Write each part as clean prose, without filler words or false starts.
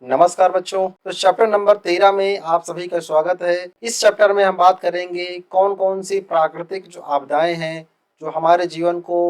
नमस्कार बच्चों। तो चैप्टर नंबर 13 में आप सभी का स्वागत है। इस चैप्टर में हम बात करेंगे कौन कौन सी प्राकृतिक जो आपदाएं हैं जो हमारे जीवन को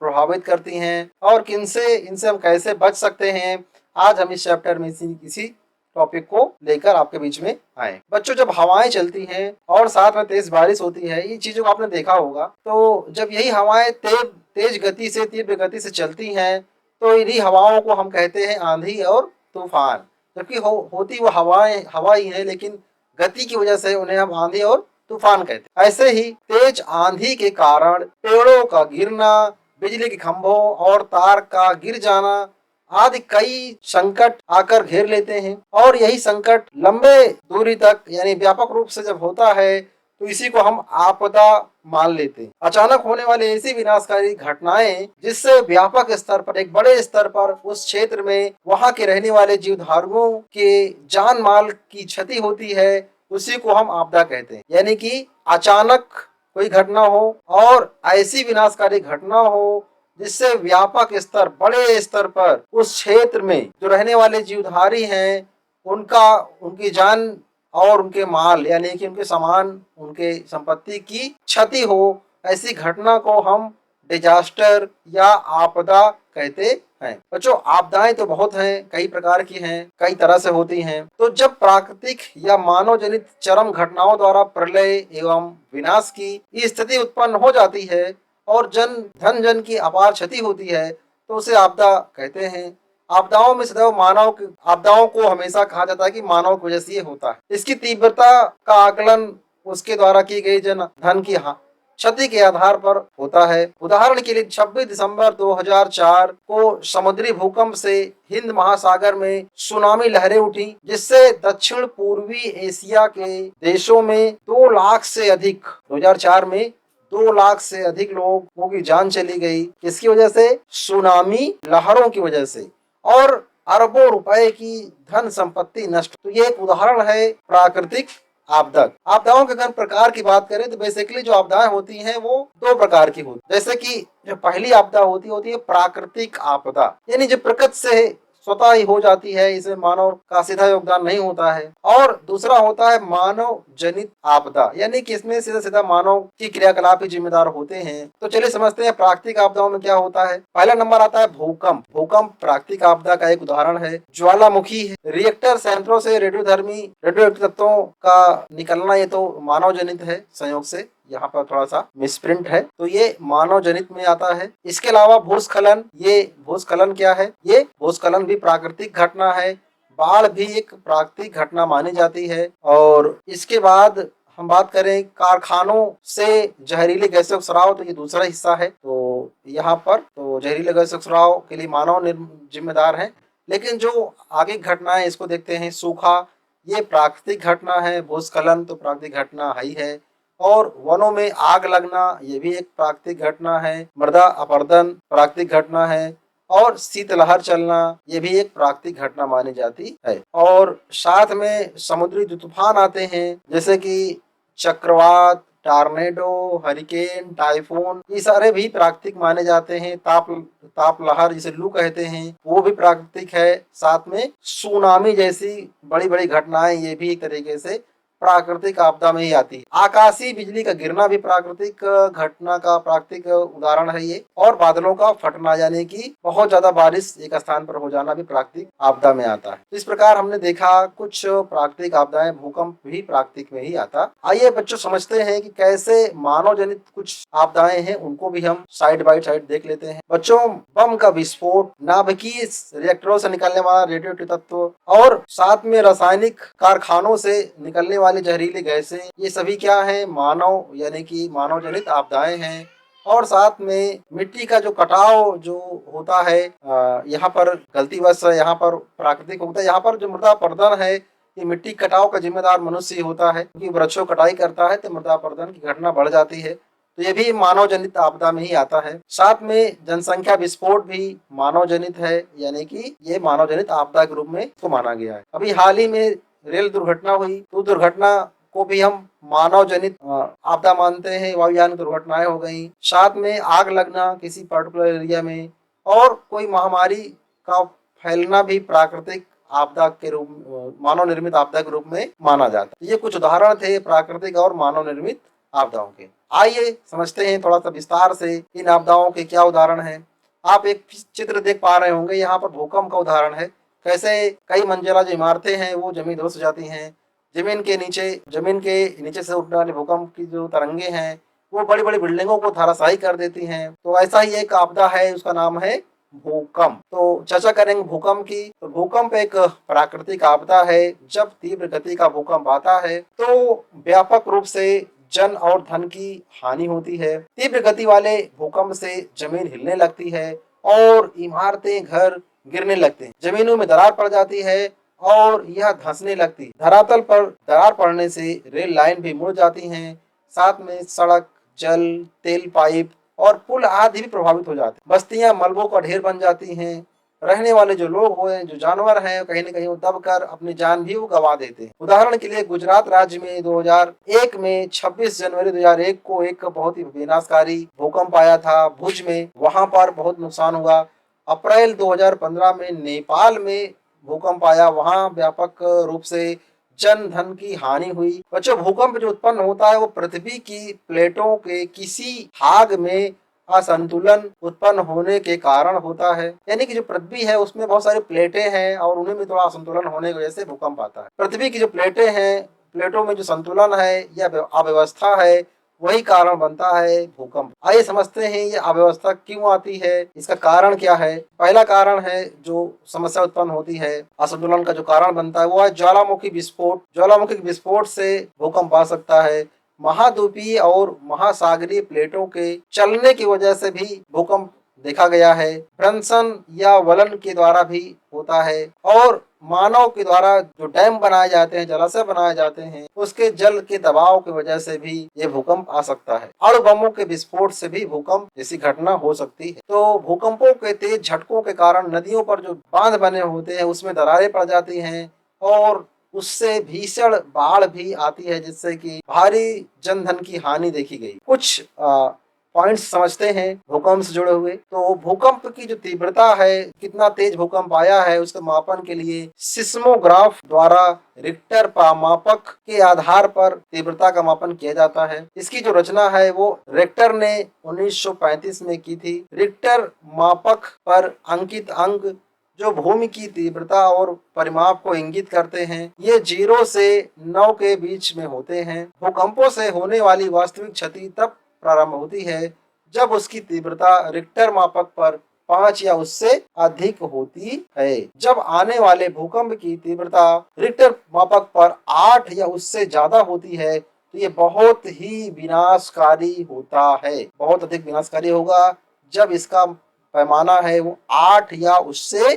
प्रभावित करती हैं और किनसे इनसे हम कैसे बच सकते हैं। आज हम इस चैप्टर में किसी टॉपिक को लेकर आपके बीच में आए। बच्चों, जब हवाएं चलती हैं और साथ में तेज बारिश होती है, ये चीजों को आपने देखा होगा। तो जब यही हवाएं तेज गति से तीव्र गति से चलती हैं तो इन्हीं हवाओं को हम कहते हैं आंधी और तूफान। जबकि होती वो हवा ही है, लेकिन गति की वजह से उन्हें हम आंधी और तूफान कहते हैं। ऐसे ही तेज आंधी के कारण पेड़ों का गिरना, बिजली के खंभों और तार का गिर जाना आदि कई संकट आकर घेर लेते हैं और यही संकट लंबे दूरी तक यानी व्यापक रूप से जब होता है तो इसी को हम आपदा मान लेते हैं। अचानक होने वाली ऐसी विनाशकारी घटनाएं जिससे व्यापक स्तर पर, एक बड़े स्तर पर उस क्षेत्र में वहां के रहने वाले जीवधारुओं के जान माल की क्षति होती है, उसी को हम आपदा कहते हैं। यानी कि अचानक कोई घटना हो और ऐसी विनाशकारी घटना हो जिससे व्यापक स्तर, बड़े स्तर पर उस क्षेत्र में जो रहने वाले जीवधारी हैं उनकी जान और उनके माल यानी कि उनके सामान, उनके संपत्ति की क्षति हो, ऐसी घटना को हम डिजास्टर या आपदा कहते हैं। बच्चों, आपदाएं तो बहुत हैं, कई प्रकार की हैं, कई तरह से होती हैं। तो जब प्राकृतिक या मानव जनित चरम घटनाओं द्वारा प्रलय एवं विनाश की स्थिति उत्पन्न हो जाती है और धन जन की अपार क्षति होती है तो उसे आपदा कहते हैं। आपदाओं में सदैव आपदाओं को हमेशा कहा जाता है कि मानव की वजह से ये होता है। इसकी तीव्रता का आकलन उसके द्वारा की गई धन की क्षति के आधार पर होता है। उदाहरण के लिए 26 दिसंबर 2004 को समुद्री भूकंप से हिंद महासागर में सुनामी लहरें उठी, जिससे दक्षिण पूर्वी एशिया के देशों में 2 लाख से अधिक 2004 में 2 लाख से अधिक लोगों की जान चली गई। किसकी वजह से? सुनामी लहरों की वजह से। और अरबों रुपए की धन संपत्ति नष्ट। तो ये एक उदाहरण है प्राकृतिक आपदा। आपदाओं के अगर प्रकार की बात करें तो बेसिकली जो आपदाएं होती हैं वो 2 प्रकार की होती है। जैसे कि जो पहली आपदा होती है प्राकृतिक आपदा, यानी जो प्रकृति से स्वतः ही हो जाती है, इसमें मानव का सीधा योगदान नहीं होता है। और दूसरा होता है मानव जनित आपदा, यानी कि इसमें सीधा सीधा मानव की क्रियाकलाप ही जिम्मेदार होते हैं। तो चलिए समझते हैं प्राकृतिक आपदाओं में क्या होता है। पहला नंबर आता है भूकंप। भूकंप प्राकृतिक आपदा का एक उदाहरण है। ज्वालामुखी है। रिएक्टर संयंत्रों से रेडियो तत्वों का निकलना, ये तो मानव जनित है संयोग से, यहाँ पर थोड़ा सा मिसप्रिंट है, तो ये मानव जनित में आता है। इसके अलावा भूस्खलन। ये भूस्खलन क्या है? ये भूस्खलन भी प्राकृतिक घटना है। बाढ़ भी एक प्राकृतिक घटना मानी जाती है। और इसके बाद हम बात करें कारखानों से जहरीले गैसों का स्राव, तो ये दूसरा हिस्सा है। तो यहाँ पर तो जहरीले गैसों का स्राव के लिए मानव जिम्मेदार है। लेकिन जो आगे घटना है इसको देखते हैं। सूखा, ये प्राकृतिक घटना है। भूस्खलन तो प्राकृतिक घटना ही है। और वनों में आग लगना, ये भी एक प्राकृतिक घटना है। मृदा अपरदन प्राकृतिक घटना है। और शीतलहर चलना, ये भी एक प्राकृतिक घटना मानी जाती है। और साथ में समुद्री जो तूफान आते हैं जैसे कि चक्रवात, टार्नेडो, हरिकेन, टाइफून, ये सारे भी प्राकृतिक माने जाते हैं। ताप लहर जिसे लू कहते हैं, वो भी प्राकृतिक है। साथ में सुनामी जैसी बड़ी बड़ी घटनाएं, ये भी एक तरीके से प्राकृतिक आपदा में ही आती है। आकाशीय बिजली का गिरना भी प्राकृतिक घटना का प्राकृतिक उदाहरण है ये। और बादलों का फटना, यानी कि बहुत ज्यादा बारिश एक स्थान पर हो जाना भी प्राकृतिक आपदा में आता है। तो इस प्रकार हमने देखा कुछ प्राकृतिक आपदाएं। भूकंप भी प्राकृतिक में ही आता। आइए बच्चों समझते हैं कि कैसे मानव जनित कुछ आपदाएं हैं, उनको भी हम साइड बाय साइड देख लेते हैं। बच्चों, बम का विस्फोट, नाभिकीय रिएक्टरों से निकलने वाला रेडियोएक्टिव तत्व और साथ में रासायनिक कारखानों से निकलने वाली जहरीली गैसें, ये सभी क्या है? मानव यानी कि मानव जनित आपदाएं हैं। और साथ में मिट्टी का जो कटाव जो होता है, यहाँ पर गलतीवश यहाँ पर प्राकृतिक होता है। यहाँ पर जो मृदा अपरदन है, ये मिट्टी कटाव का जिम्मेदार मनुष्य ही होता है, क्योंकि वृक्षों कटाई करता है तो मृदा अपरदन की घटना बढ़ जाती है। तो ये भी मानव जनित आपदा में ही आता है। साथ में जनसंख्या विस्फोट भी मानव जनित है, यानी कि ये मानव जनित आपदा के रूप में इसको माना गया है। अभी हाल ही में रेल दुर्घटना हुई, तो दुर्घटना को भी हम मानव जनित आपदा मानते हैं। वायुयान दुर्घटनाएं हो गई। साथ में आग लगना किसी पर्टिकुलर एरिया में, और कोई महामारी का फैलना भी प्राकृतिक आपदा के रूप, मानव निर्मित आपदा के रूप में माना जाता है। ये कुछ उदाहरण थे प्राकृतिक और मानव निर्मित आपदाओं के। आइए समझते हैं थोड़ा सा विस्तार से इन आपदाओं के क्या उदाहरण हैं। आप एक चित्र देख पा रहे होंगे, यहाँ पर भूकंप का उदाहरण है। कैसे कई मंजिला जो इमारतें हैं वो जमीन ध्वस्त हो जाती हैं। जमीन के नीचे से उठने वाले भूकंप की जो तरंगे हैं वो बड़ी बड़ी बिल्डिंगों को धराशायी कर देती हैं। तो ऐसा ही एक आपदा है, उसका नाम है भूकंप। तो चर्चा करेंगे भूकंप की। तो भूकंप एक प्राकृतिक आपदा है। जब तीव्र गति का भूकंप आता है तो व्यापक रूप से जन और धन की हानि होती है। तीव्र गति वाले भूकंप से जमीन हिलने लगती है और इमारतें, घर गिरने लगते हैं। जमीनों में दरार पड़ जाती है और यह धंसने लगती है। धरातल पर दरार पड़ने से रेल लाइन भी मुड़ जाती हैं। साथ में सड़क, जल, तेल पाइप और पुल आदि भी प्रभावित हो जाते हैं। बस्तियां मलबों का ढेर बन जाती हैं। रहने वाले जो लोग हुए, जो जानवर हैं, कहीं न कहीं वो दबकर अपनी जान भी वो गंवा देते हैं। उदाहरण के लिए गुजरात राज्य में 2001 में 26 जनवरी 2001 को एक बहुत ही विनाशकारी भूकंप आया था भुज में। वहां पर बहुत नुकसान हुआ। अप्रैल 2015 में नेपाल में भूकंप आया। वहां व्यापक रूप से जन धन की हानि हुई। बच्चों, भूकंप जो उत्पन्न होता है वो पृथ्वी की प्लेटों के किसी भाग में असंतुलन उत्पन्न होने के कारण होता है। यानी कि जो पृथ्वी है उसमें बहुत सारी प्लेटें हैं और उन्हीं में थोड़ा असंतुलन होने की वजह से भूकंप आता है। पृथ्वी की जो प्लेटें हैं, प्लेटों में जो संतुलन है या अव्यवस्था है, वही कारण बनता है भूकंप। आइए समझते हैं ये अव्यवस्था क्यों आती है, इसका कारण क्या है। पहला कारण है जो समस्या उत्पन्न होती है, असंतुलन का जो कारण बनता है वो है ज्वालामुखी विस्फोट। ज्वालामुखी विस्फोट से भूकंप आ सकता है। महाद्वीपीय और महासागरीय प्लेटों के चलने की वजह से भी भूकंप देखा गया है। भ्रंशन या वलन के द्वारा भी होता है और मानव के द्वारा जो डैम बनाए जाते हैं, जलाशय बनाए जाते हैं, उसके जल के दबाव की वजह से भी ये भूकंप आ सकता है। अणु बमों के विस्फोट से भी भूकंप जैसी घटना हो सकती है। तो भूकंपों के तेज झटकों के कारण नदियों पर जो बांध बने होते हैं उसमें दरारें पड़ जाती हैं और उससे भीषण बाढ़ भी आती है, जिससे कि भारी जनधन की हानि देखी गई। कुछ पॉइंट्स समझते हैं भूकंप से जुड़े हुए। तो भूकंप की जो तीव्रता है, कितना तेज भूकंप आया है, उसके मापन के लिए सिस्मोग्राफ द्वारा रिक्टर मापक के आधार पर तीव्रता का मापन किया जाता है। इसकी जो रचना है वो रिक्टर ने 1935 में की थी। रिक्टर मापक पर अंकित अंक जो भूमि की तीव्रता और परिमाप को इंगित करते हैं, ये 0 से 9 के बीच में होते हैं। भूकंपों से होने वाली वास्तविक क्षति तब प्रारंभ होती है जब उसकी तीव्रता रिक्टर मापक पर 5 या उससे अधिक होती है। जब आने वाले भूकंप की तीव्रता रिक्टर मापक पर 8 या उससे ज्यादा होती है तो ये बहुत ही विनाशकारी होता है। बहुत अधिक विनाशकारी होगा जब इसका पैमाना है वो 8 या उससे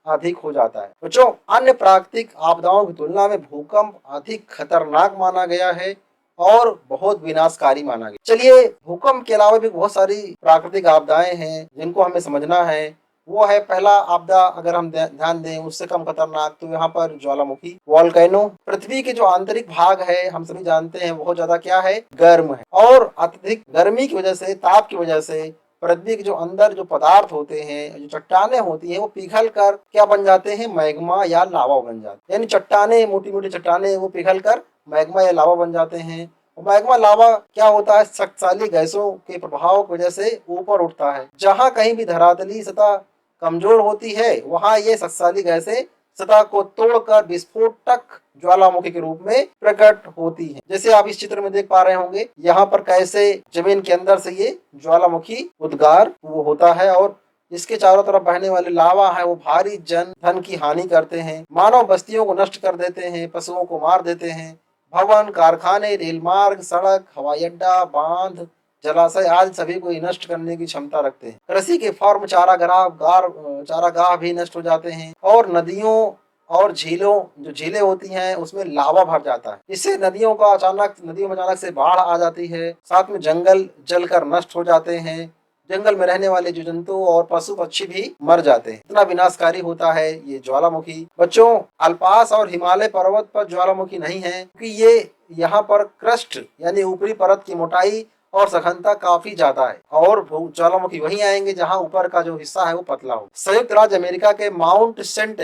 अधिक हो जाता है। बच्चों, अन्य प्राकृतिक आपदाओं की तुलना में भूकंप अधिक खतरनाक माना गया है और बहुत विनाशकारी माना गया। चलिए, भूकंप के अलावा भी बहुत सारी प्राकृतिक आपदाएं हैं जिनको हमें समझना है। वो है पहला आपदा, अगर हम ध्यान दें उससे कम खतरनाक, तो यहाँ पर ज्वालामुखी, वॉल्केनो। पृथ्वी के जो आंतरिक भाग है हम सभी जानते हैं बहुत ज्यादा क्या है, गर्म है और अत्यधिक गर्मी की वजह से, ताप की वजह से पृथ्वी के जो अंदर जो पदार्थ होते हैं, जो चट्टाने होती हैं, वो पिघल कर क्या बन जाते हैं, मैग्मा या लावा बन जाते हैं। यानी चट्टाने, मोटी मोटी चट्टाने वो पिघल कर मैग्मा या लावा बन जाते हैं। मैग्मा लावा क्या होता है, शक्तिशाली गैसों के प्रभाव की वजह से ऊपर उठता है। जहां कहीं भी धरातलीय सतह कमजोर होती है वहां ये शक्तिशाली गैसें सतह को तोड़कर विस्फोटक ज्वालामुखी के रूप में प्रकट होती है। जैसे आप इस चित्र में देख पा रहे होंगे, यहाँ पर कैसे जमीन के अंदर से ये ज्वालामुखी उद्गार वो होता है और इसके चारों तरफ बहने वाले लावा है वो भारी जन धन की हानि करते हैं, मानव बस्तियों को नष्ट कर देते हैं, पशुओं को मार देते हैं। भवन, कारखाने, रेल मार्ग, सड़क, हवाई अड्डा, बांध, जलाशय आदि सभी को नष्ट करने की क्षमता रखते हैं। कृषि के फार्म, चारागाह भी नष्ट हो जाते हैं और नदियों और जो झीलें होती हैं उसमें लावा भर जाता है। इससे नदियों में अचानक से बाढ़ आ जाती है। साथ में जंगल जलकर नष्ट हो जाते हैं। जंगल में रहने वाले जीव जंतु और पशु पक्षी भी मर जाते हैं। इतना विनाशकारी होता है ये ज्वालामुखी। बच्चों, अल्पास और हिमालय पर्वत पर ज्वालामुखी नहीं है क्योंकि ये यहाँ पर क्रस्ट यानी ऊपरी परत की मोटाई और सघनता काफी ज्यादा है, और ज्वालामुखी वहीं आएंगे जहां ऊपर का जो हिस्सा है वो पतला हो। संयुक्त राज्य अमेरिका के माउंट सेंट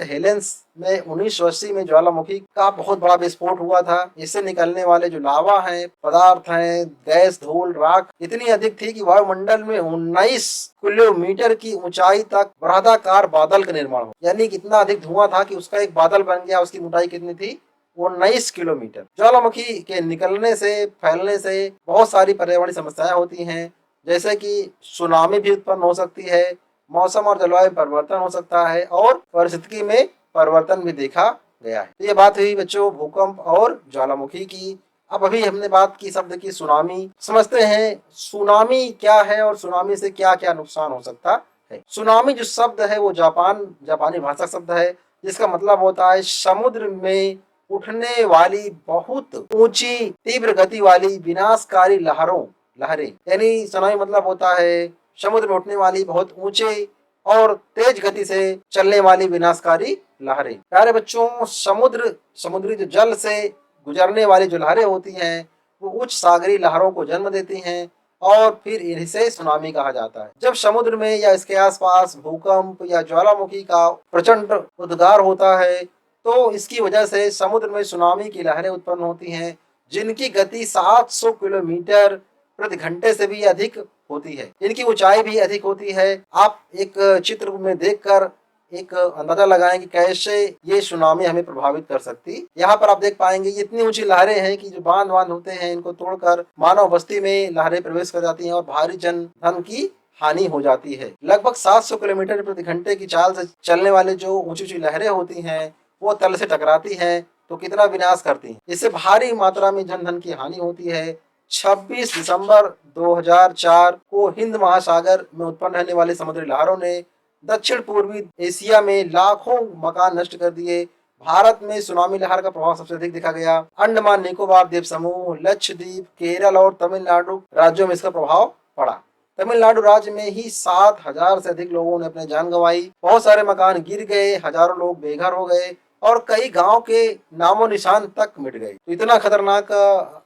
हेलेंस में 1980 में ज्वालामुखी का बहुत बड़ा विस्फोट हुआ था। इससे निकलने वाले जो लावा है, पदार्थ है, गैस, धूल, राख इतनी अधिक थी कि वायुमंडल में 19 किलोमीटर की ऊंचाई तक बृहदाकार बादल का निर्माण हो। यानी कितना अधिक धुआं था कि उसका एक बादल बन गया। उसकी मोटाई कितनी थी? 19 किलोमीटर। ज्वालामुखी के निकलने से, फैलने से बहुत सारी पर्यावरणीय समस्याएं होती हैं, जैसे कि सुनामी भी उत्पन्न हो सकती है, मौसम और जलवायु परिवर्तन हो सकता है, और परिस्थिति में परिवर्तन भी देखा गया है। तो ये बात हुई बच्चों भूकंप और ज्वालामुखी की। अब अभी हमने बात की शब्द की सुनामी। समझते हैं सुनामी क्या है और सुनामी से क्या क्या नुकसान हो सकता है। सुनामी जो शब्द है वो जापानी भाषा शब्द है, जिसका मतलब होता है समुद्र में उठने वाली बहुत ऊंची तीव्र गति वाली विनाशकारी लहरें। यानी सुनामी मतलब होता है समुद्र में उठने वाली बहुत ऊंचे और तेज गति से चलने वाली विनाशकारी लहरें। प्यारे बच्चों, समुद्री जो जल से गुजरने वाली जो लहरें होती हैं वो उच्च सागरीय लहरों को जन्म देती हैं, और फिर इसे सुनामी कहा जाता है। जब समुद्र में या इसके आसपास भूकंप या ज्वालामुखी का प्रचंड उद्गार होता है तो इसकी वजह से समुद्र में सुनामी की लहरें उत्पन्न होती हैं, जिनकी गति 700 किलोमीटर प्रति घंटे से भी अधिक होती है। इनकी ऊंचाई भी अधिक होती है। आप एक चित्र में देखकर एक अंदाजा लगाएं कि कैसे ये सुनामी हमें प्रभावित कर सकती। यहाँ पर आप देख पाएंगे ये इतनी ऊंची लहरें हैं कि जो बांध होते हैं इनको तोड़कर मानव बस्ती में लहरें प्रवेश कर जाती हैं और भारी जन धन की हानि हो जाती है। लगभग 700 किलोमीटर प्रति घंटे की चाल से चलने वाले जो ऊंची ऊंची लहरें होती हैं वो तल से टकराती हैं तो कितना विनाश करती हैं। इससे भारी मात्रा में जन धन की हानि होती है। 26 दिसंबर 2004 को हिंद महासागर में उत्पन्न रहने वाली समुद्री लहरों ने दक्षिण पूर्वी एशिया में लाखों मकान नष्ट कर दिए। भारत में सुनामी लहर का प्रभाव सबसे अधिक देखा गया। अंडमान निकोबार द्वीप समूह, लक्षद्वीप, केरल और तमिलनाडु राज्यों में इसका प्रभाव पड़ा। तमिलनाडु राज्य में ही 7,000 से अधिक लोगों ने अपनी जान गंवाई। बहुत सारे मकान गिर गए, हजारों लोग बेघर हो गए और कई गांव के नामो निशान तक मिट गए। तो इतना खतरनाक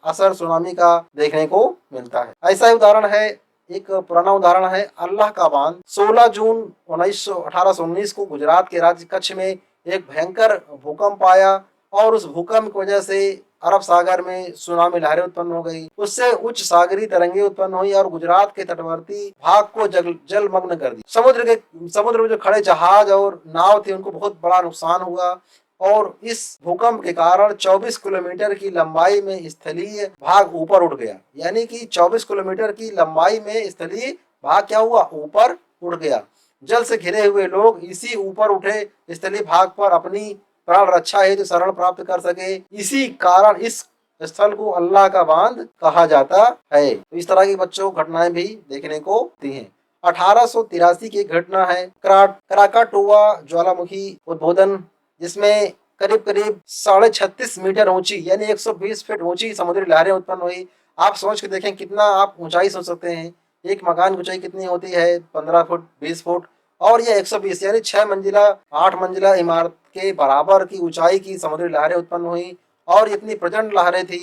असर सुनामी का देखने को मिलता है। ऐसा ही उदाहरण है, एक पुराना उदाहरण है अल्लाह का बांध। 16 जून 1819 को गुजरात के राज्य कच्छ में एक भयंकर भूकंप आया और उस भूकंप की वजह से अरब सागर में सुनामी लहरें उत्पन्न हो गई। उससे उच्च सागरीय तरंगे उत्पन्न हुई और गुजरात के तटवर्ती भाग को जलमग्न कर दी। समुद्र में जो खड़े जहाज और नाव थे उनको बहुत बड़ा नुकसान हुआ और इस भूकंप के कारण 24 किलोमीटर की लंबाई में स्थलीय भाग ऊपर उठ गया। यानी कि 24 किलोमीटर की लंबाई में स्थलीय भाग क्या हुआ? ऊपर उठ गया। जल से घिरे हुए लोग इसी ऊपर उठे स्थलीय भाग पर अपनी प्राण रक्षा हेतु शरण प्राप्त कर सके। इसी कारण इस स्थल को अल्लाह का बांध कहा जाता है। तो इस तरह की बच्चों घटनाएं भी देखने को मिलती हैं। 1883 की घटना है क्राकाटोआ ज्वालामुखी उद्बोधन, जिसमें करीब करीब 36.5 मीटर ऊंची यानी 120 फीट ऊंची समुद्री लहरें उत्पन्न हुई। आप सोच के देखें कितना आप ऊंचाई सोच सकते हैं। एक मकान की ऊंचाई कितनी होती है? 15 फुट, 20 फुट, और यह 120 यानी 6 मंजिला 8 मंजिला इमारत के बराबर की ऊंचाई की समुद्री लहरें उत्पन्न हुई। और इतनी प्रचंड लहरें थी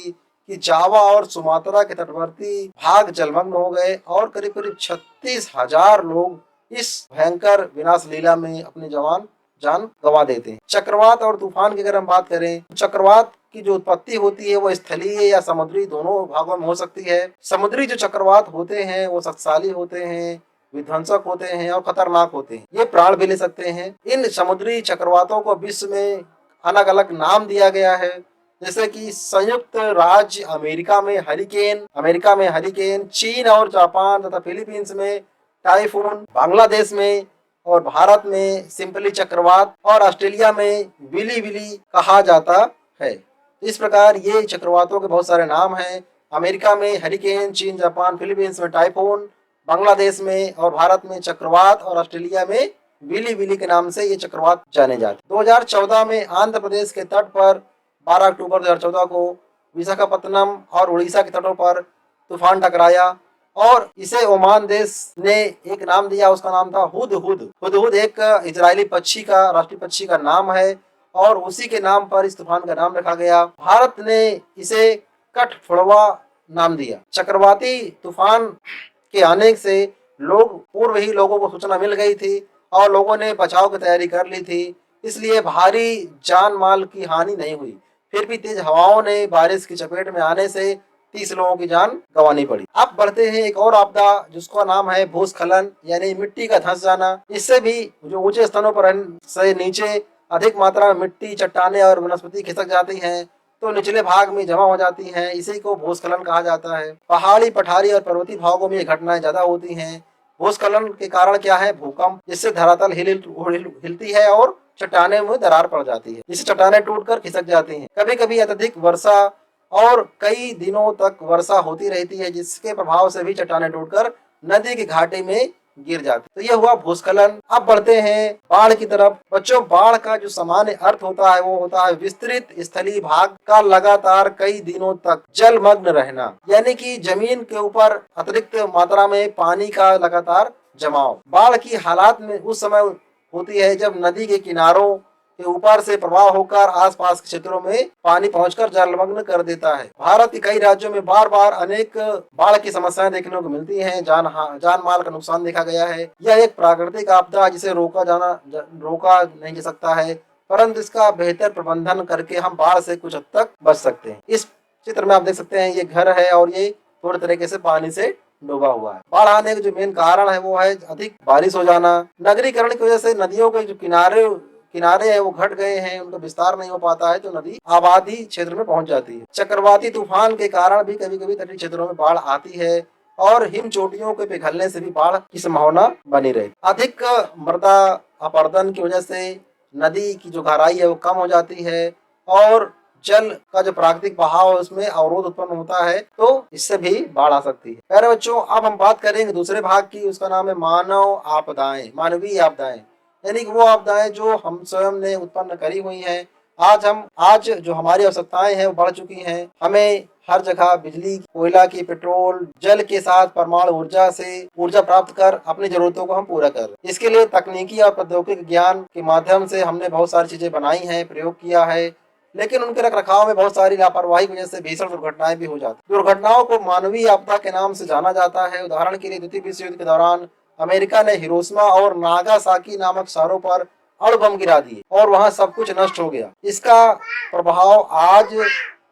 कि जावा और सुमात्रा के तटवर्ती भाग जलमग्न हो गए और करीब करीब 36,000 लोग इस भयंकर विनाश लीला में अपनी जान गंवा देते हैं। चक्रवात और तूफान की अगर हम बात करें, चक्रवात की जो उत्पत्ति होती है वो स्थलीय या समुद्री दोनों भागों में हो सकती है। समुद्री जो चक्रवात होते हैं वो शक्तिशाली होते हैं, विध्वंसक होते हैं और खतरनाक होते हैं। ये प्राण भी ले सकते हैं। इन समुद्री चक्रवातों को विश्व में अलग अलग नाम दिया गया है, जैसे कि संयुक्त राज्य अमेरिका में हरिकेन, चीन और जापान तथा फिलीपींस में टाइफून, बांग्लादेश में और भारत में सिंपली चक्रवात और ऑस्ट्रेलिया में विली विली कहा जाता है। इस प्रकार ये चक्रवातों के बहुत सारे नाम हैं। अमेरिका में हरिकेन, चीन, जापान, फिलीपींस में टाइफून, बांग्लादेश में और भारत में चक्रवात और ऑस्ट्रेलिया में विली विली के नाम से ये चक्रवात जाने जाते। 2014 में आंध्र प्रदेश के तट पर 12 अक्टूबर 2014 को विशाखापत्तनम और उड़ीसा के तटों पर तूफान टकराया और इसे ओमान देश ने एक नाम दिया। उसका नाम था हुदहुद एक इजरायली राष्ट्रीय पक्षी का नाम है और उसी के नाम पर इस तूफान का नाम रखा गया। भारत ने इसे कठफोड़वा नाम दिया। चक्रवाती तूफान के आने से पूर्व ही लोगों को सूचना मिल गई थी और लोगों ने बचाव की तैयारी कर ली थी, इसलिए भारी जान माल की हानि नहीं हुई। फिर भी तेज हवाओं ने बारिश की चपेट में आने से 30 लोगों की जान गंवानी पड़ी। अब बढ़ते हैं एक और आपदा जिसका नाम है भूस्खलन यानी मिट्टी का धंस जाना। इससे भी जो ऊंचे स्थानों पर से नीचे अधिक मात्रा में मिट्टी, चट्टाने और वनस्पति खिसक जाती हैं तो निचले भाग में जमा हो जाती हैं। इसी को भूस्खलन कहा जाता है। पहाड़ी, पठारी और पर्वतीय भागों में ये घटनाएं ज्यादा होती हैं। भूस्खलन के कारण क्या है? भूकंप, जिससे धरातल हिलती है और चट्टाने में दरार पड़ जाती है, जिससे चट्टाने टूटकर खिसक जाती हैं। कभी कभी अत्यधिक वर्षा और कई दिनों तक वर्षा होती रहती है, जिसके प्रभाव से भी चट्टाने टूटकर नदी के घाटे में गिर जाती। तो यह हुआ भूस्खलन। अब बढ़ते हैं बाढ़ की तरफ। बच्चों, बाढ़ का जो सामान्य अर्थ होता है वो होता है विस्तृत स्थलीय भाग का लगातार कई दिनों तक जलमग्न रहना, यानी कि जमीन के ऊपर अतिरिक्त मात्रा में पानी का लगातार जमाव। बाढ़ की हालात में उस समय होती है जब नदी के किनारों के ऊपर से प्रवाह होकर आसपास के क्षेत्रों में पानी पहुंचकर जलमग्न कर देता है। भारत के कई राज्यों में बार बार अनेक बाढ़ की समस्याएं देखने को मिलती हैं। जान माल का नुकसान देखा गया है। यह एक प्राकृतिक आपदा जिसे रोका नहीं जा सकता है, परंतु इसका बेहतर प्रबंधन करके हम बाढ़ से कुछ हद तक बच सकते हैं। इस चित्र में आप देख सकते हैं ये घर है और ये पूरी तरीके से पानी से डूबा हुआ है। बाढ़ आने के जो मेन कारण है वो है अधिक बारिश हो जाना। नगरीकरण की वजह से नदियों के जो किनारे है वो घट गए हैं, उनका विस्तार नहीं हो पाता है तो नदी आबादी क्षेत्र में पहुंच जाती है। चक्रवाती तूफान के कारण भी कभी कभी तटीय क्षेत्रों में बाढ़ आती है और हिम चोटियों के पिघलने से भी बाढ़ की संभावना बनी रही। अधिक मृदा अपरदन की वजह से नदी की जो गहराई है वो कम हो जाती है और जल का जो प्राकृतिक बहाव है उसमें अवरोध उत्पन्न होता है, तो इससे भी बाढ़ आ सकती है। प्यारे बच्चों, अब हम बात करेंगे दूसरे भाग की। उसका नाम है मानव आपदाएं, मानवीय आपदाएं, यानी कि वो आपदाएं जो हम स्वयं ने उत्पन्न करी हुई हैं। आज जो हमारी आवश्यकताएं हैं वो बढ़ चुकी हैं। हमें हर जगह बिजली, कोयला की, पेट्रोल, जल के साथ परमाणु ऊर्जा से ऊर्जा प्राप्त कर अपनी जरूरतों को हम पूरा कर रहे हैं। इसके लिए तकनीकी और प्रौद्योगिक ज्ञान के माध्यम से हमने बहुत सारी चीजें बनाई हैं, प्रयोग किया है, लेकिन उनके रखरखाव में बहुत सारी लापरवाही की वजह से भीषण दुर्घटनाएं भी हो जाती। दुर्घटनाओं को मानवीय आपदा के नाम से जाना जाता है। उदाहरण के लिए द्वितीय विश्व युद्ध के दौरान अमेरिका ने हिरोशिमा और नागासाकी नामक शहरों पर अणु बम गिरा दिए और वहां सब कुछ नष्ट हो गया। इसका प्रभाव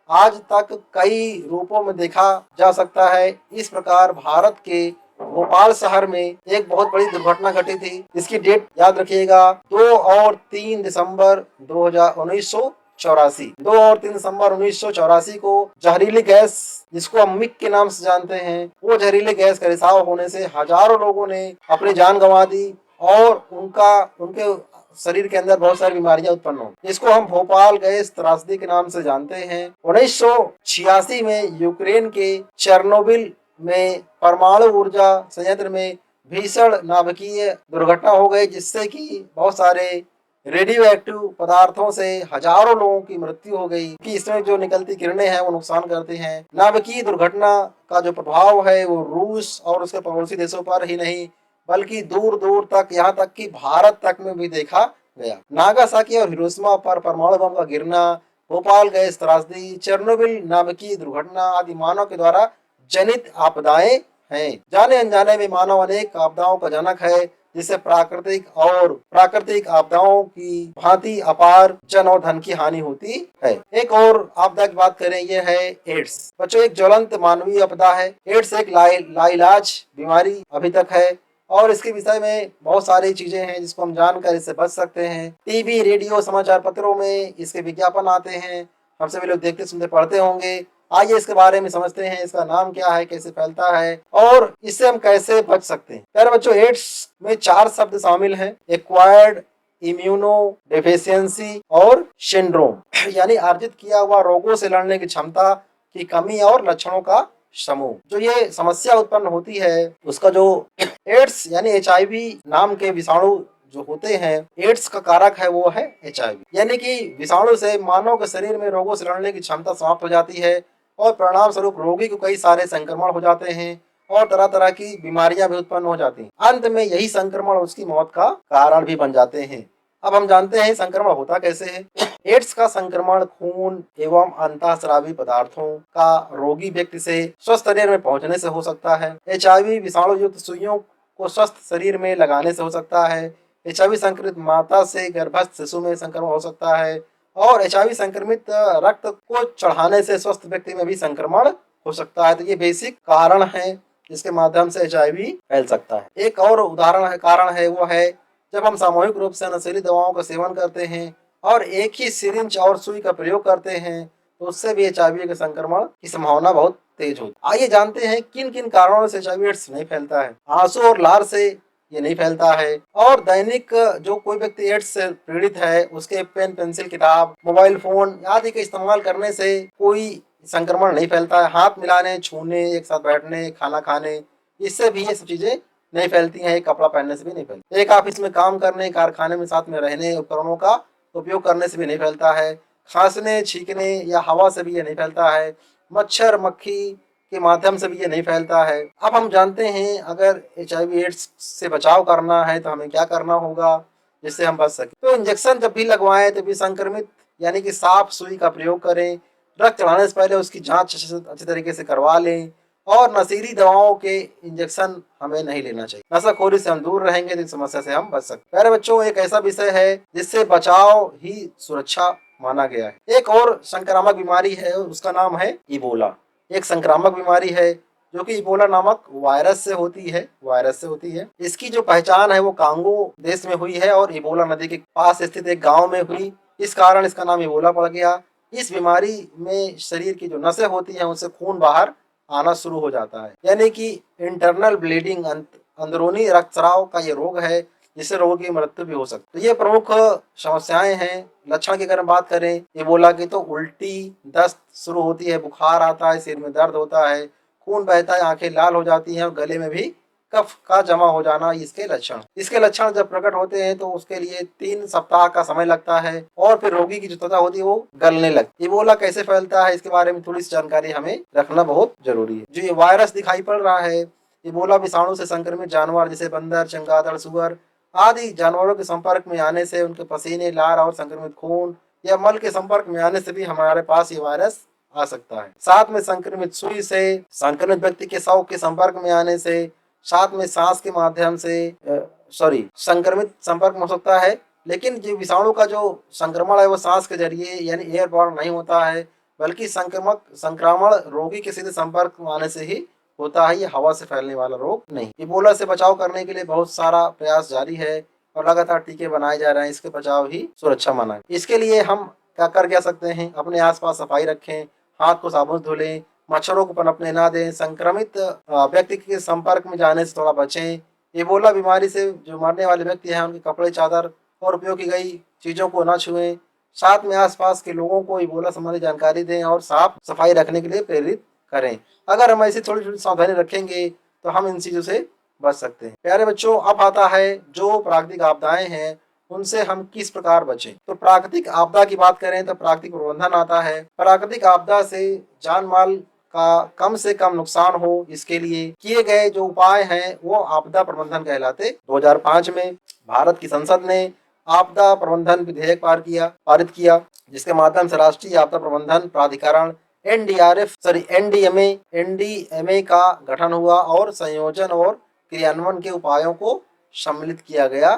आज तक कई रूपों में देखा जा सकता है। इस प्रकार भारत के भोपाल शहर में एक बहुत बड़ी दुर्घटना घटी थी। इसकी डेट याद रखिएगा, 2 और 3 दिसंबर 1984। 2 और 3 दिसंबर 1984 को जहरीली गैस, जिसको हम मिग के नाम से जानते हैं, वो जहरीले गैस का रिसाव होने से हजारों लोगों ने अपनी जान गंवा दी और उनके शरीर के अंदर बहुत सारी बीमारियां उत्पन्न हो। इसको हम भोपाल गैस त्रासदी के नाम से जानते हैं। 1986 में यूक्रेन के चेर्नोबिल में परमाणु ऊर्जा संयंत्र में भीषण नाभिकीय दुर्घटना हो गई, जिससे कि बहुत सारे रेडियो एक्टिव पदार्थों से हजारों लोगों की मृत्यु हो गई कि इसमें जो निकलती किरणें हैं वो नुकसान करती हैं। नाभिकीय दुर्घटना का जो प्रभाव है वो रूस और उसके पड़ोसी देशों पर ही नहीं बल्कि दूर दूर तक, यहाँ तक कि भारत तक में भी देखा गया। नागासाकी और हिरोशिमा पर परमाणु बम का गिरना, भोपाल गैस त्रासदी, चेर्नोबिल नाभिकीय दुर्घटना आदि मानव के द्वारा जनित आपदाएं हैं। जाने अनजाने में मानव अनेक आपदाओं का जनक है, जिससे प्राकृतिक आपदाओं की भांति अपार जन और धन की हानि होती है। एक और आपदा की बात करें, ये है एड्स। बच्चों, एक ज्वलंत मानवीय आपदा है। एड्स एक लाइलाज बीमारी अभी तक है और इसके विषय में बहुत सारी चीजें हैं जिसको हम जानकर इससे बच सकते हैं। टीवी, रेडियो, समाचार पत्रों में इसके विज्ञापन आते हैं, हम सभी लोग देखते सुनते पढ़ते होंगे। आइए इसके बारे में समझते हैं, इसका नाम क्या है, कैसे फैलता है और इससे हम कैसे बच सकते हैं। प्यारे बच्चों, एड्स में 4 शब्द शामिल हैं: एक्वायर्ड इम्यूनो डेफिशिएंसी और सिंड्रोम, यानी अर्जित किया हुआ रोगों से लड़ने की क्षमता की कमी और लक्षणों का समूह। जो ये समस्या उत्पन्न होती है उसका जो एड्स यानी HIV नाम के विषाणु जो होते हैं, एड्स का कारक है वो है HIV, यानी कि विषाणु से मानव के शरीर में रोगों से लड़ने की क्षमता समाप्त हो जाती है और परिणाम स्वरूप रोगी को कई सारे संक्रमण हो जाते हैं और तरह तरह की बीमारियां भी उत्पन्न हो जाती हैं। अंत में यही संक्रमण उसकी मौत का कारण भी बन जाते हैं। अब हम जानते हैं संक्रमण होता कैसे है। एड्स का संक्रमण खून एवं अंतःस्रावी पदार्थों का रोगी व्यक्ति से स्वस्थ शरीर में पहुंचने से हो सकता है। HIV विषाणु युक्त सुइयों को स्वस्थ शरीर में लगाने से हो सकता है। HIV संक्रमित माता से गर्भस्थ शिशु में संक्रमण हो सकता है और HIV संक्रमित रक्त को चढ़ाने से स्वस्थ व्यक्ति में भी संक्रमण हो सकता है। तो ये बेसिक कारण है जिसके माध्यम से HIV फैल सकता है। एक और उदाहरण है, कारण है, वो है जब हम सामूहिक रूप से नशीली दवाओं का सेवन करते हैं और एक ही सिरिंज और सुई का प्रयोग करते हैं तो उससे भी HIV के संक्रमण की संभावना बहुत तेज होती है। आइए जानते हैं किन किन कारणों से HIV एड्स नहीं फैलता है। आंसू और लार से ये नहीं फैलता है और दैनिक जो कोई व्यक्ति एड्स से पीड़ित है उसके पेन पेंसिल किताब मोबाइल फोन आदि का इस्तेमाल करने से कोई संक्रमण नहीं फैलता है। हाथ मिलाने छूने एक साथ बैठने खाना खाने इससे भी ये सब चीजें नहीं फैलती हैं। एक कपड़ा पहनने से भी नहीं फैलती। एक ऑफिस में काम करने कारखाने में साथ में रहने उपकरणों का उपयोग करने से भी नहीं फैलता है। खांसने छींकने या हवा से भी ये नहीं फैलता है। मच्छर मक्खी के माध्यम से भी ये नहीं फैलता है। अब हम जानते हैं अगर HIV एड्स से बचाव करना है तो हमें क्या करना होगा जिससे हम बच सकें। तो इंजेक्शन जब भी लगवाएं तो भी संक्रमित यानी कि साफ सुई का प्रयोग करें। रक्त चढ़ाने से पहले उसकी जांच अच्छी तरीके से करवा लें और नशीली दवाओं के इंजेक्शन हमें नहीं लेना चाहिए। नशाखोरी से हम दूर रहेंगे तो इस समस्या से हम बच सकते हैं। प्यारे बच्चों, एक ऐसा विषय है जिससे बचाव ही सुरक्षा माना गया है। एक और संक्रामक बीमारी है, उसका नाम है इबोला। एक संक्रामक बीमारी है जो कि इबोला नामक वायरस से होती है। इसकी जो पहचान है वो कांगो देश में हुई है और इबोला नदी के पास स्थित एक गांव में हुई। इस कारण इसका नाम इबोला पड़ गया। इस बीमारी में शरीर की जो नसें होती हैं उससे खून बाहर आना शुरू हो जाता है, यानी कि इंटरनल ब्लीडिंग, अंदरूनी रक्तस्राव का ये रोग है जिससे रोगी की मृत्यु भी हो सकती है। तो ये प्रमुख समस्याएं हैं। लक्षण की अगर हम बात करें इबोला की तो उल्टी, दस्त शुरू होती है, बुखार आता है, सिर में दर्द होता है, खून बहता है, आंखें लाल हो जाती हैं और गले में भी कफ का जमा हो जाना इसके लक्षण जब प्रकट होते हैं तो उसके लिए 3 सप्ताह का समय लगता है और फिर रोगी की जो त्वचा होती है वो गलने लगती है। इबोला कैसे फैलता है इसके बारे में थोड़ी सी जानकारी हमें रखना बहुत जरूरी है। जो ये वायरस दिखाई पड़ रहा है, इबोला विषाणु से संक्रमित जानवर जैसे बंदर, चमगादड़, सुअर आदि जानवरों के संपर्क में आने से, उनके पसीने, लार और संक्रमित खून या मल के संपर्क में आने से भी हमारे पास ये वायरस आ सकता है। साथ में संक्रमित सुई से, संक्रमित व्यक्ति के शव के संपर्क में आने से, साथ में सांस के माध्यम से संक्रमित संपर्क में हो सकता है। लेकिन जो विषाणु का जो संक्रमण है वो सांस के जरिए यानी एयरबॉर्न नहीं होता है, बल्कि संक्रमण रोगी के सीधे संपर्क में आने से ही होता है। ये हवा से फैलने वाला रोग नहीं। इबोला से बचाव करने के लिए बहुत सारा प्रयास जारी है और लगातार टीके बनाए जा रहे हैं। इसके बचाव ही सुरक्षा माना है। इसके लिए हम क्या सकते हैं, अपने आसपास सफाई रखें, हाथ को साबुन से धुलें, मच्छरों को पनपने ना दें, संक्रमित व्यक्ति के संपर्क में जाने से थोड़ा बचें। इबोला बीमारी से जो मरने वाले व्यक्ति हैं उनके कपड़े, चादर और उपयोग की गई चीजों को न छुएं। साथ में आसपास के लोगों को इबोला संबंधी जानकारी दें और साफ सफाई रखने के लिए प्रेरित करें। अगर हम ऐसी थोड़ी थोड़ी सावधानी रखेंगे तो हम इन चीजों से बच सकते हैं। प्यारे बच्चों, अब आता है जो प्राकृतिक आपदाएं हैं उनसे हम किस प्रकार बचें। तो प्राकृतिक आपदा की बात करें तो प्राकृतिक प्रबंधन आता है। प्राकृतिक आपदा से जान माल का कम से कम नुकसान हो इसके लिए किए गए जो उपाय हैं वो आपदा प्रबंधन कहलाते। 2005 में भारत की संसद ने आपदा प्रबंधन विधेयक पारित किया जिसके माध्यम से राष्ट्रीय आपदा प्रबंधन प्राधिकरण एनडीएमए का गठन हुआ और संयोजन और क्रियान्वयन के उपायों को सम्मिलित किया गया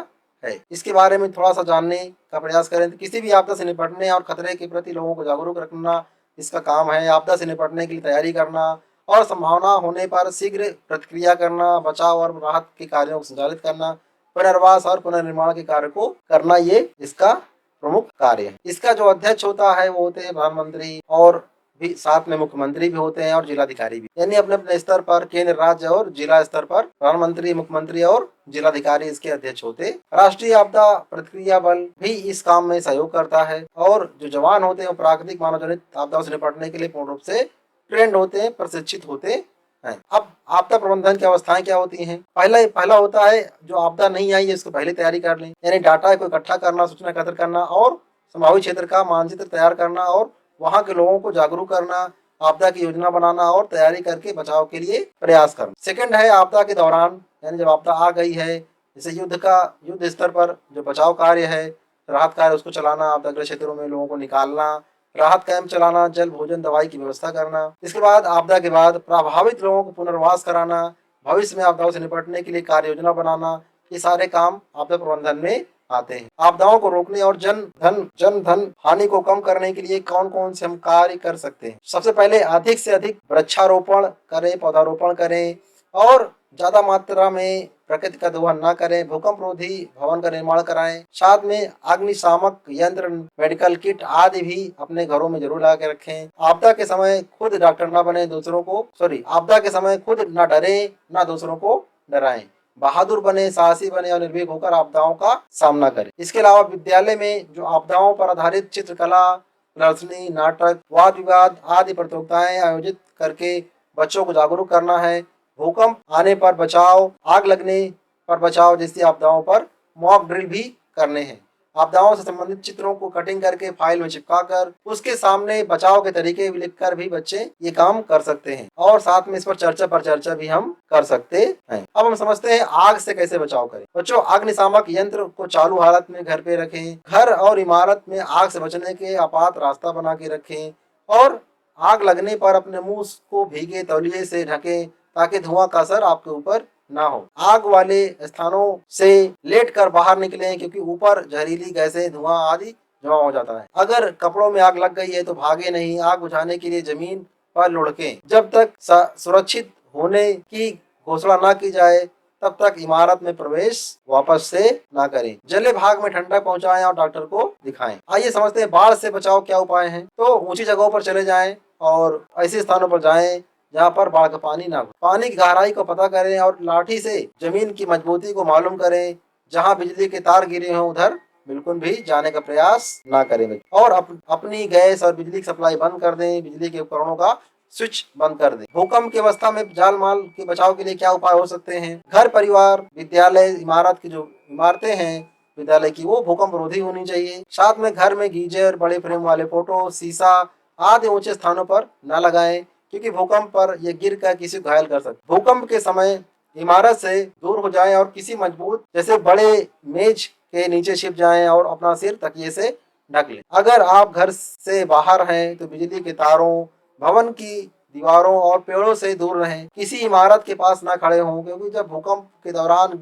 है। इसके बारे में थोड़ा सा जानने का प्रयास करें तो किसी भी आपदा से निपटने और खतरे के प्रति लोगों को जागरूक रखना इसका काम है। आपदा से निपटने के लिए तैयारी करना और संभावना होने पर शीघ्र प्रतिक्रिया करना, बचाव और राहत के कार्यों को संचालित करना, पुनर्वास और पुनर्निर्माण के कार्य को करना, ये इसका प्रमुख कार्य है। इसका जो अध्यक्ष होता है वो होते हैं प्रधानमंत्री और भी साथ में मुख्यमंत्री भी होते हैं और जिलाधिकारी भी, यानी अपने अपने स्तर पर केंद्र, राज्य और जिला स्तर पर प्रधानमंत्री, मुख्यमंत्री और जिलाधिकारी इसके अध्यक्ष होते। राष्ट्रीय आपदा प्रतिक्रिया बल भी इस काम में सहयोग करता है और जो जवान होते हैं वो प्राकृतिक मानव जनित आपदाओं से निपटने के लिए पूर्ण रूप से ट्रेंड होते हैं, प्रशिक्षित होते हैं। अब आपदा प्रबंधन की अवस्थाएं क्या होती हैं? पहला होता है जो आपदा नहीं आई है उसको पहले तैयारी कर लें, यानी डाटा को इकट्ठा करना, सूचना एकत्र करना और संभावित क्षेत्र का मानचित्र तैयार करना और वहां के लोगों को जागरूक करना, आपदा की योजना बनाना और तैयारी करके बचाव के लिए प्रयास करना। सेकंड है आपदा के दौरान, यानी जब आपदा आ गई है, जैसे युद्ध स्तर पर जो बचाव कार्य है राहत कार्य उसको चलाना, आपदाग्रस्त क्षेत्रों में लोगों को निकालना, राहत कैंप चलाना, जल भोजन दवाई की व्यवस्था करना। इसके बाद आपदा के बाद प्रभावित लोगों को पुनर्वास कराना, भविष्य में आपदाओं से निपटने के लिए कार्य योजना बनाना, ये सारे काम आपदा प्रबंधन में आते हैं। आपदाओं को रोकने और जन धन हानि को कम करने के लिए कौन कौन से हम कार्य कर सकते हैं? सबसे पहले अधिक से अधिक वृक्षारोपण करें, पौधारोपण करें और ज्यादा मात्रा में प्रकृति का दोहन न करें। भूकंप रोधी भवन का निर्माण कराएं। साथ में अग्निशामक यंत्र, मेडिकल किट आदि भी अपने घरों में जरूर ला के रखें। आपदा के समय खुद डॉक्टर न बने, आपदा के समय खुद न डरे, न दूसरों को डराएं। बहादुर बने, साहसी बने और निर्भीक होकर आपदाओं का सामना करें। इसके अलावा विद्यालय में जो आपदाओं पर आधारित चित्रकला, प्रदर्शनी, नाटक, वाद विवाद आदि प्रतियोगिताएं आयोजित करके बच्चों को जागरूक करना है। भूकंप आने पर बचाव, आग लगने पर बचाव जैसी आपदाओं पर मॉक ड्रिल भी करने हैं। आपदाओं से संबंधित चित्रों को कटिंग करके फाइल में चिपकाकर उसके सामने बचाव के तरीके भी लिखकर भी बच्चे ये काम कर सकते हैं और साथ में इस पर चर्चा भी हम कर सकते हैं। अब हम समझते हैं आग से कैसे बचाव करें। बच्चों, अग्निशामक यंत्र को चालू हालत में घर पे रखें। घर और इमारत में आग से बचने के आपात रास्ता बना के रखें और आग लगने पर अपने मुंह को भीगे तौलिए से ढकें ताकि धुआं का असर आपके ऊपर ना हो। आग वाले स्थानों से लेटकर बाहर निकलें क्योंकि ऊपर जहरीली गैसें, धुआं आदि जमा हो जाता है। अगर कपड़ों में आग लग गई है तो भागे नहीं, आग बुझाने के लिए जमीन पर लुढ़कें। जब तक सुरक्षित होने की घोषणा ना की जाए तब तक इमारत में प्रवेश वापस से ना करें। जले भाग में ठंडक पहुंचाएं और डॉक्टर को दिखाएं। आइए समझते हैं बाढ़ से बचाव क्या उपाय हैं। तो ऊंची जगहों पर चले जाएं और ऐसे स्थानों पर जाएं जहाँ पर बाढ़ का पानी ना हो। पानी की गहराई को पता करें और लाठी से जमीन की मजबूती को मालूम करें। जहाँ बिजली के तार गिरे हों उधर बिल्कुल भी जाने का प्रयास ना करें और अपनी गैस और बिजली की सप्लाई बंद कर दें। बिजली के उपकरणों का स्विच बंद कर दें। भूकंप की अवस्था में जान माल के बचाव के लिए क्या उपाय हो सकते हैं? घर परिवार, विद्यालय, इमारत की जो इमारतें हैं विद्यालय की, वो भूकंप रोधी होनी चाहिए। साथ में घर में गीजर, बड़े फ्रेम वाले फोटो, शीशा आदि ऊंचे स्थानों पर न लगाएं क्योंकि भूकंप पर यह गिर कर किसी को घायल कर सकते। भूकंप के समय इमारत से दूर हो जाएं और किसी मजबूत जैसे बड़े मेज के नीचे छिप जाएं और अपना सिर तकिए से ढक लें। अगर आप घर से बाहर हैं तो बिजली के तारों, भवन की दीवारों और पेड़ों से दूर रहें। किसी इमारत के पास ना खड़े हों क्योंकि जब भूकंप के दौरान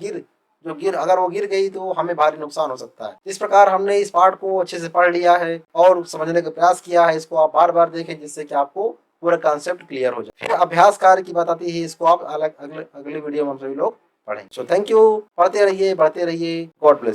अगर वो गिर गई तो हमें भारी नुकसान हो सकता है। इस प्रकार हमने इस पाठ को अच्छे से पढ़ लिया है और समझने का प्रयास किया है। इसको आप बार बार देखें जिससे कि आपको पूरा कॉन्सेप्ट क्लियर हो जाए। फिर अभ्यास कार्य की बात आती है, इसको आप अगले वीडियो में हम सभी लोग पढ़ें। So thank you. पढ़ते रहिए, बढ़ते रहिए। God bless.